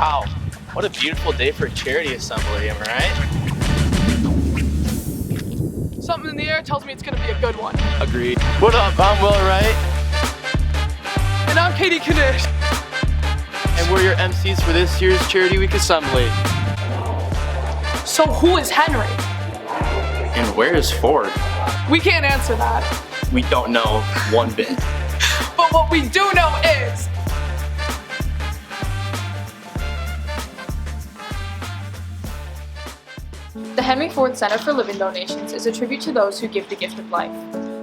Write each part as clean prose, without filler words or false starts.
Wow, what a beautiful day for a charity assembly, am I right? Something in the air tells me it's gonna be a good one. Agreed. What up, I'm Will Wright. And I'm Katie Kanish. And we're your MCs for this year's Charity Week Assembly. So who is Henry? And where is Ford? We can't answer that. We don't know one bit. But what we do know is... The Henry Ford Center for Living Donations is a tribute to those who give the gift of life.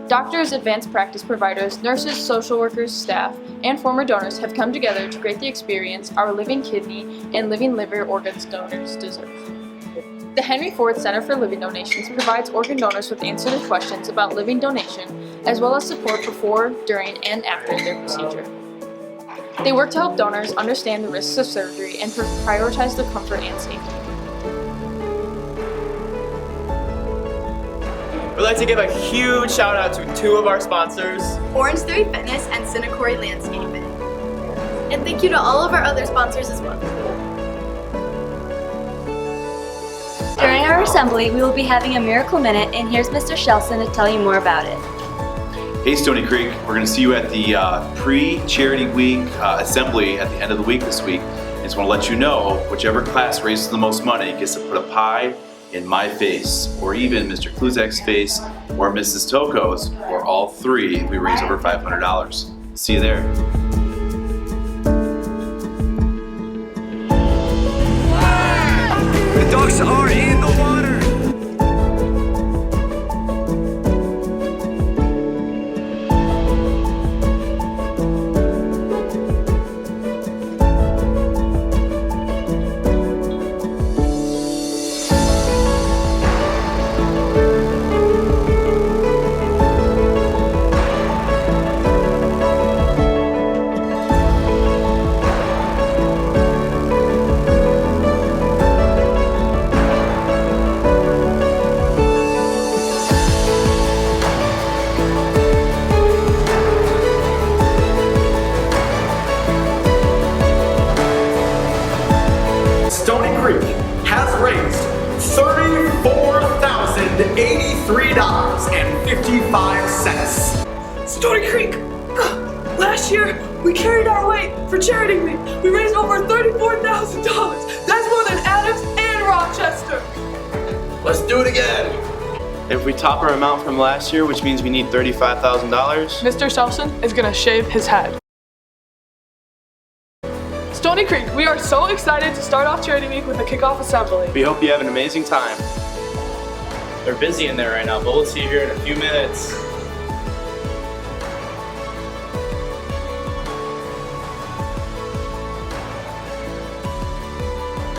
Doctors, advanced practice providers, nurses, social workers, staff, and former donors have come together to create the experience our living kidney and living liver organs donors deserve. The Henry Ford Center for Living Donations provides organ donors with answers to questions about living donation, as well as support before, during, and after their procedure. They work to help donors understand the risks of surgery and prioritize their comfort and safety. We'd like to give a huge shout out to two of our sponsors, Orange Theory Fitness and Cinecory Landscaping. And thank you to all of our other sponsors as well. During our assembly, we will be having a Miracle Minute, and here's Mr. Shelson to tell you more about it. Hey Stony Creek, we're going to see you at the pre-Charity Week assembly at the end of the week this week. I just want to let you know, whichever class raises the most money gets to put a pie in my face, or even Mr. Kluzak's face, or Mrs. Toko's, or all three if we raise over $500. See you there. The ducks are in the water. Stony Creek has raised $34,083.55. Stony Creek! Last year, we carried our weight for Charity Week. We raised over $34,000. That's more than Adams and Rochester. let's do it again. If we top our amount from last year, which means we need $35,000, Mr. Shelson is gonna shave his head. Stony Creek, we are so excited to start off Charity Week with a kickoff assembly. we hope you have an amazing time. They're busy in there right now, but we'll see you here in a few minutes.